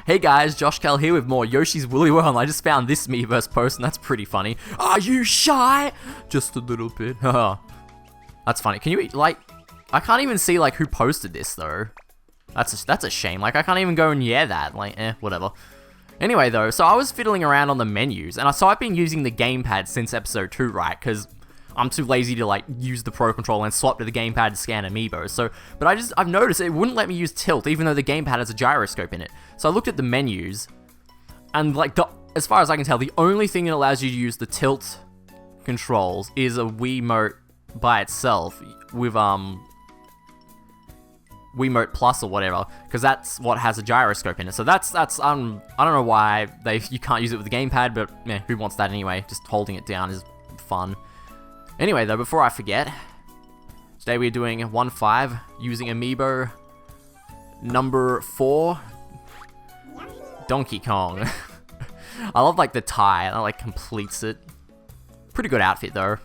Hey guys, Josh Cal here with more Yoshi's Woolly World. I just found this Miiverse post and that's pretty funny. Are you shy? Just a little bit. That's funny. Can you, like, I can't even see, like, who posted this, though. That's a shame. Like, I can't even go and that. Like, whatever. Anyway, though, so I was fiddling around on the menus, and I've been using the gamepad since episode 2, right? Because I'm too lazy to, like, use the Pro Controller and swap to the gamepad to scan amiibos. So, but I've noticed it wouldn't let me use tilt, even though the gamepad has a gyroscope in it. So I looked at the menus, and, like, as far as I can tell, the only thing that allows you to use the tilt controls is a Wiimote by itself with, Wiimote Plus or whatever, because that's what has a gyroscope in it. So that's I don't know why you can't use it with the gamepad, but who wants that anyway? Just holding it down is fun. Anyway, though, before I forget, today we're doing 1-5 using amiibo number 4, Donkey Kong. I love, like, the tie. That, like, completes it. Pretty good outfit, though.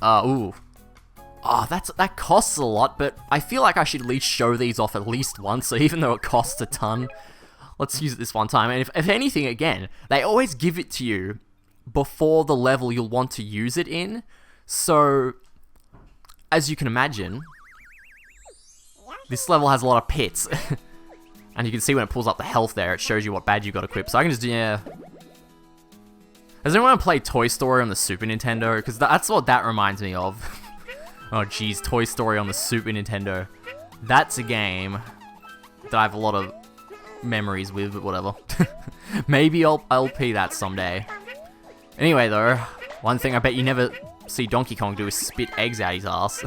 Ooh. Oh, that costs a lot, but I feel like I should at least show these off at least once, so even though it costs a ton, let's use it this one time. And if anything, again, they always give it to you before the level you'll want to use it in, so as you can imagine, this level has a lot of pits. And you can see when it pulls up the health there, it shows you what badge you got equipped. So I can just, Has anyone played Toy Story on the Super Nintendo? Because that's what that reminds me of. Oh geez, Toy Story on the Super Nintendo. That's a game that I have a lot of memories with, but whatever. Maybe I'll LP that someday. Anyway though, one thing I bet you never see Donkey Kong do is spit eggs out his ass.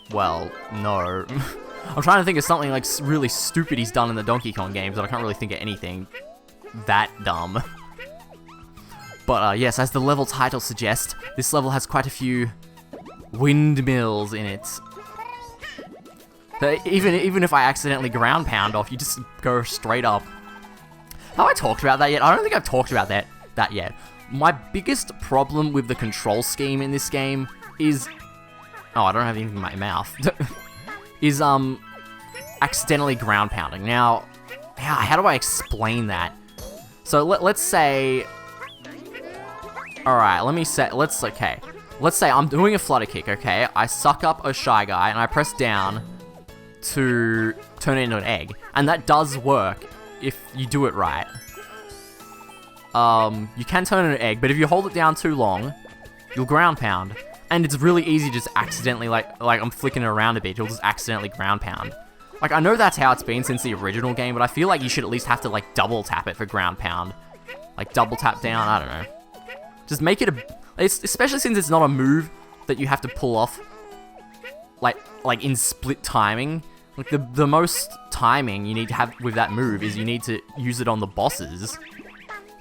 Well, no. I'm trying to think of something like really stupid he's done in the Donkey Kong games, but I can't really think of anything that dumb. But yes, as the level title suggests, this level has quite a few windmills in it. So even if I accidentally ground pound off, you just go straight up. Have I talked about that yet? I don't think I've talked about that yet. My biggest problem with the control scheme in this game is... Oh, I don't have anything in my mouth. is, accidentally ground pounding. Now, how do I explain that? So, let's say... Alright, let's say I'm doing a flutter kick, okay? I suck up a shy guy, and I press down to turn it into an egg. And that does work if you do it right. You can turn it into an egg, but if you hold it down too long, you'll ground pound. And it's really easy to just accidentally, like I'm flicking it around a bit, you'll just accidentally ground pound. Like, I know that's how it's been since the original game, but I feel like you should at least have to, like, double tap it for ground pound. Like, double tap down, I don't know. Just make it especially since it's not a move that you have to pull off, like in split timing. Like, the most timing you need to have with that move is you need to use it on the bosses.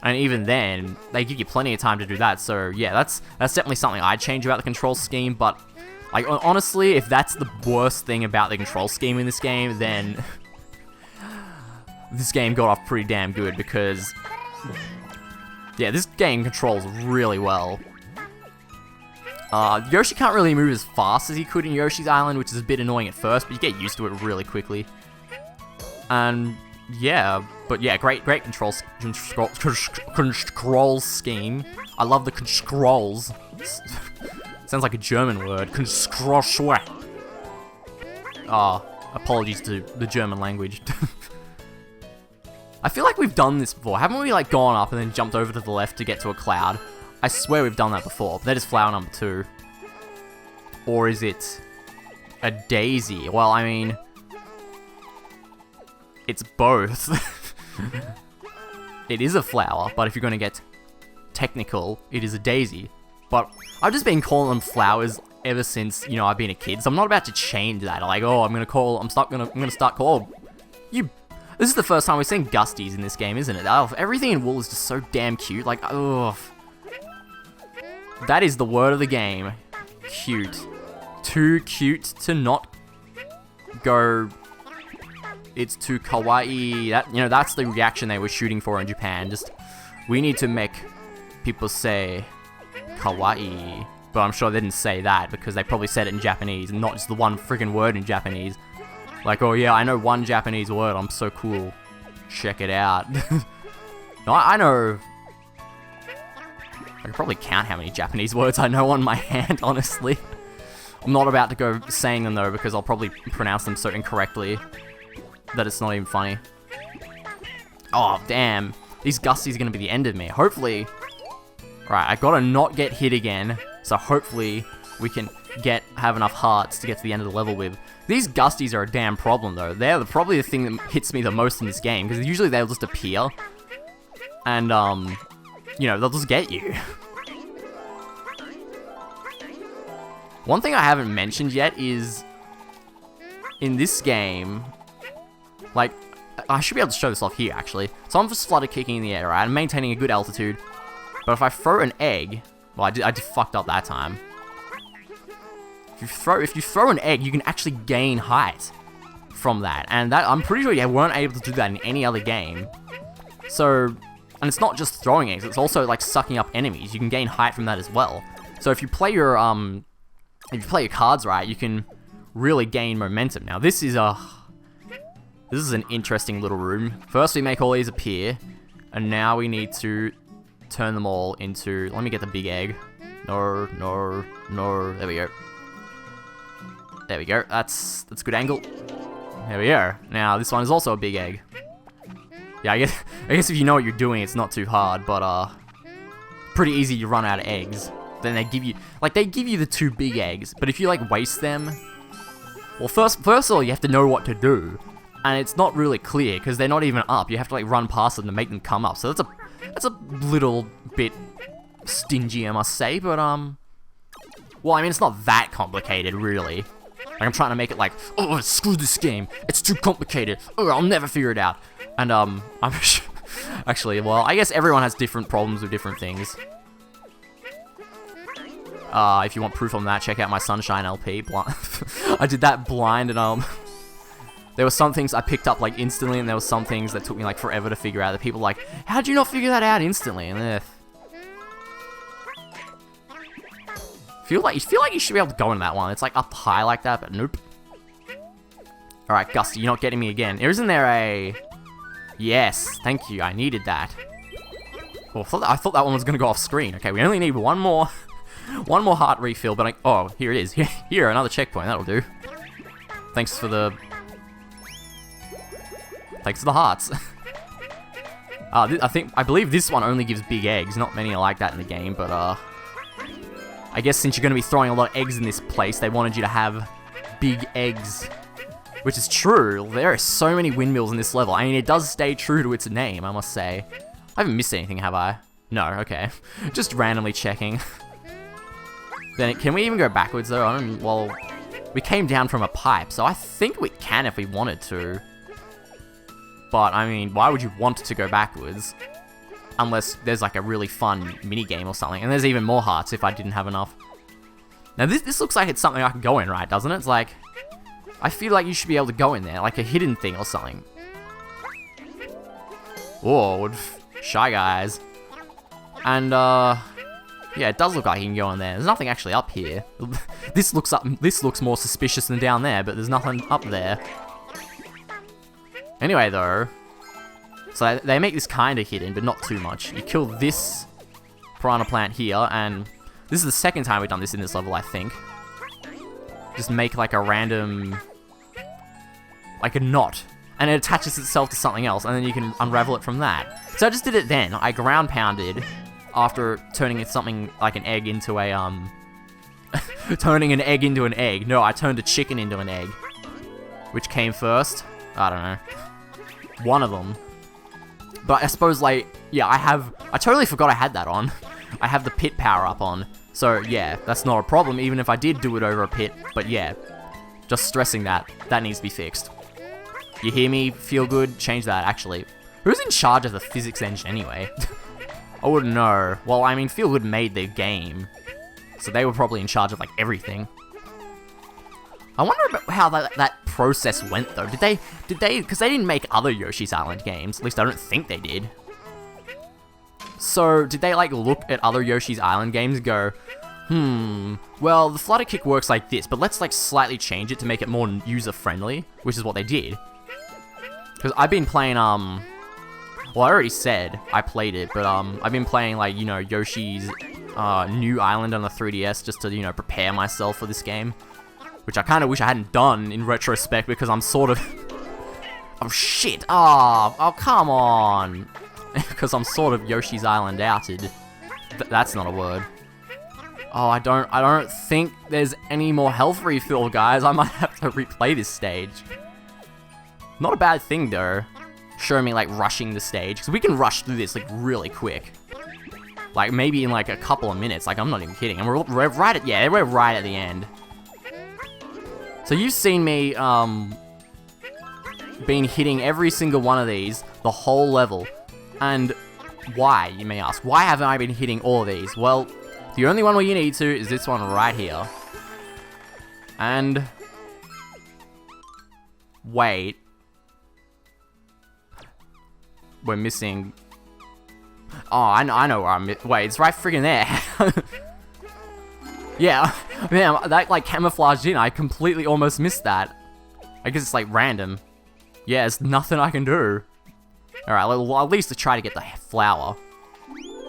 And even then, they give you plenty of time to do that, so yeah, that's definitely something I'd change about the control scheme, but, like, honestly, if that's the worst thing about the control scheme in this game, then this game got off pretty damn good, because... Yeah, this game controls really well. Yoshi can't really move as fast as he could in Yoshi's Island, which is a bit annoying at first, but you get used to it really quickly. And yeah, but yeah, great control scheme. I love the controls. Sounds like a German word. Apologies to the German language. I feel like we've done this before. Haven't we, like, gone up and then jumped over to the left to get to a cloud? I swear we've done that before. But that is flower number 2. Or is it a daisy? Well, I mean... It's both. It is a flower, but if you're going to get technical, it is a daisy. But I've just been calling them flowers ever since, you know, I've been a kid. So I'm not about to change that. Like, oh, I'm going to start calling... This is the first time we've seen Gusties in this game, isn't it? Oh, everything in Wool is just so damn cute. Like, ugh. That is the word of the game. Cute. Too cute to not go... It's too kawaii. That's the reaction they were shooting for in Japan. Just, we need to make people say kawaii. But I'm sure they didn't say that because they probably said it in Japanese and not just the one friggin' word in Japanese. Like, oh yeah, I know one Japanese word, I'm so cool. Check it out. No, I know... I could probably count how many Japanese words I know on my hand, honestly. I'm not about to go saying them though, because I'll probably pronounce them so incorrectly that it's not even funny. Oh, damn. These gusties are going to be the end of me. Hopefully... Right, I gotta not get hit again, so hopefully we can have enough hearts to get to the end of the level with. These gusties are a damn problem though. They're probably the thing that hits me the most in this game, because usually they'll just appear, and you know, they'll just get you. One thing I haven't mentioned yet is, in this game, like, I should be able to show this off here actually. So I'm just flutter kicking in the air, right? I'm maintaining a good altitude. But if I throw an egg, well, I did fucked up that time. If you throw an egg, you can actually gain height from that, and that I'm pretty sure you weren't able to do that in any other game. So, and it's not just throwing eggs; it's also like sucking up enemies. You can gain height from that as well. So if you play your cards right, you can really gain momentum. Now this is an interesting little room. First we make all these appear, and now we need to turn them all into... Let me get the big egg. No. There we go. There we go. That's a good angle. There we go. Now, this one is also a big egg. Yeah, I guess if you know what you're doing, it's not too hard, but, pretty easy to run out of eggs. Then they give you... Like, they give you the 2 big eggs, but if you, like, waste them... Well, first of all, you have to know what to do. And it's not really clear, because they're not even up. You have to, like, run past them to make them come up. So that's a little bit stingy, I must say, but, well, I mean, it's not that complicated, really. Like, I'm trying to make it like, oh, screw this game, it's too complicated, oh, I'll never figure it out. And, I'm actually, well, I guess everyone has different problems with different things. If you want proof on that, check out my Sunshine LP. I did that blind, and, there were some things I picked up, like, instantly, and there were some things that took me, like, forever to figure out. That people were like, how'd you not figure that out instantly? And you feel like you should be able to go in that one. It's, like, up high like that, but nope. Alright, Gusty, you're not getting me again. Isn't there a... Yes, thank you, I needed that. Oh, I thought that one was gonna go off screen. Okay, we only need one more heart refill, but oh, here it is. Here, another checkpoint, that'll do. Thanks for the hearts. I believe this one only gives big eggs. Not many are like that in the game, but I guess since you're going to be throwing a lot of eggs in this place, they wanted you to have big eggs. Which is true. There are so many windmills in this level. I mean, it does stay true to its name, I must say. I haven't missed anything, have I? No, okay. Just randomly checking. Then, can we even go backwards, though? Well, we came down from a pipe, so I think we can if we wanted to. But, I mean, why would you want to go backwards? Unless there's, like, a really fun mini-game or something. And there's even more hearts if I didn't have enough. Now, this looks like it's something I can go in, right, doesn't it? It's like... I feel like you should be able to go in there, like a hidden thing or something. Whoa, Shy Guys. And, yeah, it does look like you can go in there. There's nothing actually up here. This looks more suspicious than down there, but there's nothing up there. Anyway, though, so they make this kind of hidden, but not too much. You kill this piranha plant here, and this is the second time we've done this in this level, I think. Just make, like, a random... like a knot, and it attaches itself to something else, and then you can unravel it from that. So I just did it then. I ground pounded after turning something like an egg into a, turning an egg into an egg. No, I turned a chicken into an egg. Which came first? I don't know. One of them. But I suppose, like, yeah, I totally forgot I had that on. I have the pit power up on. So, yeah, that's not a problem, even if I did do it over a pit. But, yeah, just stressing that needs to be fixed. You hear me? Feel good? Change that, actually. Who's in charge of the physics engine, anyway? I wouldn't know. Well, I mean, Feel Good made their game. So they were probably in charge of, like, everything. I wonder about how that process went, though. Did they, because they didn't make other Yoshi's Island games. At least I don't think they did. So, did they, like, look at other Yoshi's Island games and go, Well, the flutter kick works like this, but let's like slightly change it to make it more user-friendly, which is what they did. Because I've been playing, well, I already said I played it, but, I've been playing, like, you know, Yoshi's, new island on the 3DS just to, you know, prepare myself for this game. Which I kind of wish I hadn't done in retrospect, because I'm sort of... oh, shit! Oh, come on! Because I'm sort of Yoshi's Island outed. That's not a word. Oh, I don't think there's any more health refill, guys. I might have to replay this stage. Not a bad thing, though. Show me, like, rushing the stage. Because we can rush through this, like, really quick. Like, maybe in, like, a couple of minutes. Like, I'm not even kidding. And we're right at... yeah, we're right at the end. So you've seen me, been hitting every single one of these, the whole level. And why, you may ask? Why haven't I been hitting all of these? Well, the only one where you need to is this one right here. And... wait. We're missing... oh, I know where I'm... wait, it's right friggin' there. Yeah, man, that, like, camouflaged in. I completely almost missed that. I guess it's, like, random. Yeah, there's nothing I can do. Alright, well, at least to try to get the flower.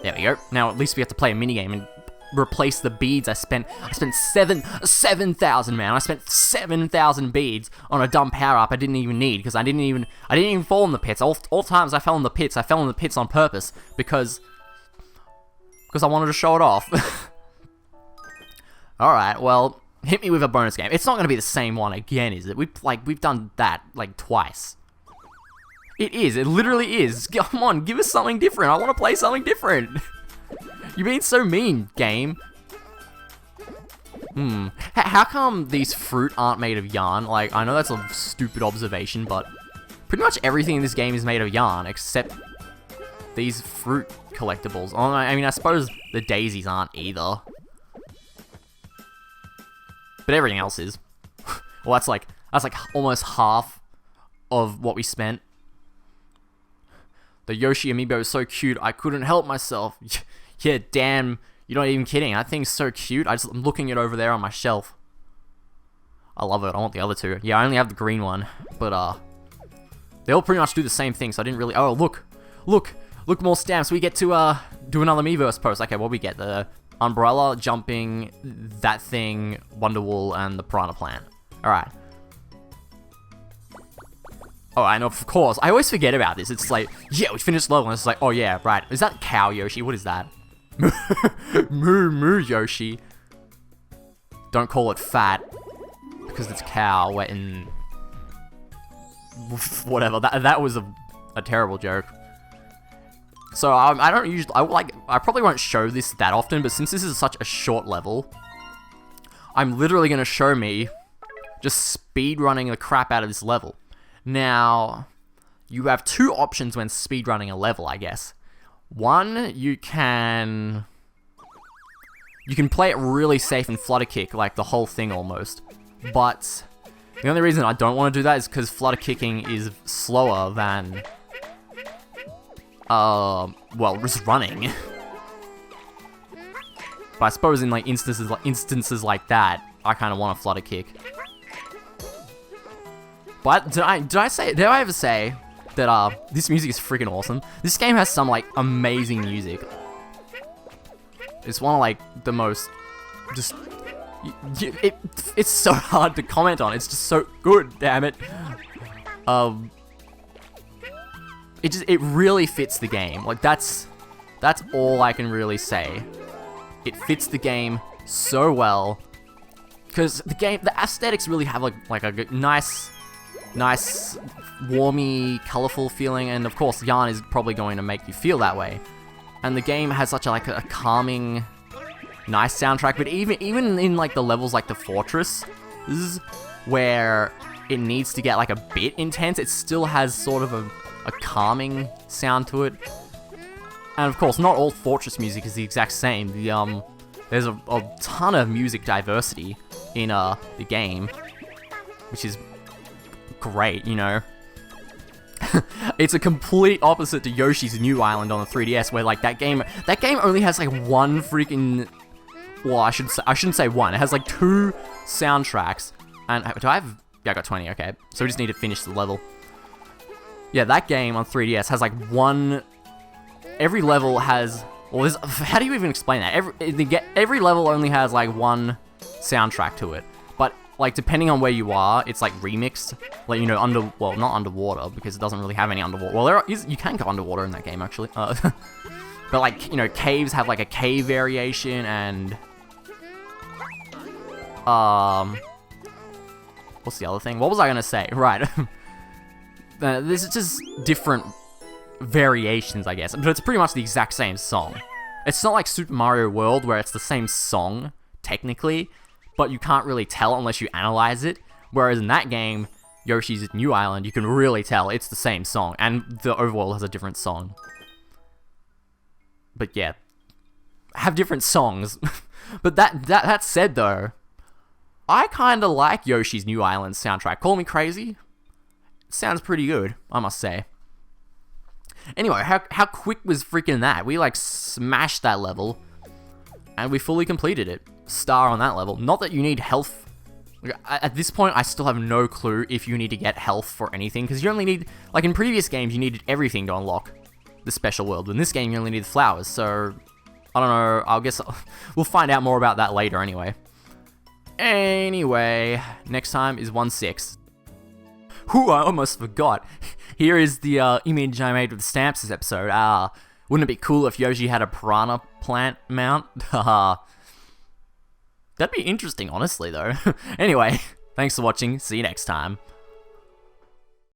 There we go. Now, at least we have to play a minigame and replace the beads I spent 7,000, man. I spent 7,000 beads on a dumb power-up I didn't even need, because I didn't even fall in the pits. All times I fell in the pits on purpose, because I wanted to show it off. Alright, well, hit me with a bonus game. It's not going to be the same one again, is it? We've done that, like, twice. It is. It literally is. Come on, give us something different. I want to play something different. You're being so mean, game. How come these fruit aren't made of yarn? Like, I know that's a stupid observation, but pretty much everything in this game is made of yarn, except these fruit collectibles. Oh, I mean, I suppose the daisies aren't either. But everything else is. Well, that's like almost half of what we spent. The Yoshi amiibo is so cute, I couldn't help myself. Yeah, damn, you're not even kidding. That thing's so cute. I'm looking at it over there on my shelf. I love it. I want the other two. Yeah, I only have the green one, but they all pretty much do the same thing. So I didn't really. Oh, look, more stamps. We get to do another Miiverse post. Okay, what we get? The umbrella, jumping, that thing, Wonderwool, and the piranha plant. Alright. Oh, and of course, I always forget about this. It's like, yeah, we finished level, and it's like, oh yeah, right. Is that cow Yoshi? What is that? Moo Yoshi. Don't call it fat, because it's cow, wetting... whatever, that was a terrible joke. So, I don't usually, I probably won't show this that often, but since this is such a short level, I'm literally going to show me just speedrunning the crap out of this level. Now, you have two options when speedrunning a level, I guess. One, you can play it really safe and flutter kick, like the whole thing almost. But the only reason I don't want to do that is because flutter kicking is slower than... well, just running. But I suppose in like instances like that, I kind of want to flutter kick. But did I ever say that this music is freaking awesome? This game has some like amazing music. It's one of like the most just it's so hard to comment on. It's just so good, damn it. It really fits the game. Like that's all I can really say. It fits the game so well, because the aesthetics really have like a nice, warmy, colorful feeling, and of course, yarn is probably going to make you feel that way. And the game has such a calming, nice soundtrack. But even in like the levels like the fortress, where it needs to get like a bit intense, it still has sort of a calming sound to it. And of course, not all fortress music is the exact same. There's a ton of music diversity in the game, which is great, you know. It's a complete opposite to Yoshi's New Island on the 3DS, where like that game only has like one freaking well, I shouldn't say one. It has like 2 soundtracks. And do I have? Yeah, I got 20. Okay, so we just need to finish the level. Yeah, that game on 3DS has like one. Every level has. Well, how do you even explain that? Every level only has like one soundtrack to it, but like depending on where you are, it's like remixed. Like, you know, well, not underwater, because it doesn't really have any underwater. Well, you can go underwater in that game actually. But like, you know, caves have like a cave variation, and what's the other thing? What was I gonna say? Right. This is just different variations, I guess, but it's pretty much the exact same song. It's not like Super Mario World where it's the same song technically, but you can't really tell unless you analyze it. Whereas in that game, Yoshi's New Island, you can really tell it's the same song, and the overworld has a different song. But yeah, have different songs. But that said though, I kind of like Yoshi's New Island soundtrack. Call me crazy, it sounds pretty good, I must say. Anyway, how quick was freaking that? We like smashed that level, and we fully completed it. Star on that level. Not that you need health. At this point, I still have no clue if you need to get health for anything, because you only need, like in previous games, you needed everything to unlock the special world. In this game, you only need the flowers, so I don't know. I guess we'll find out more about that later anyway. Anyway, next time is 1/6. Whew, I almost forgot. Here is the image I made with the stamps this episode. Wouldn't it be cool if Yoshi had a piranha plant mount? Haha. That'd be interesting, honestly, though. Anyway, thanks for watching. See you next time.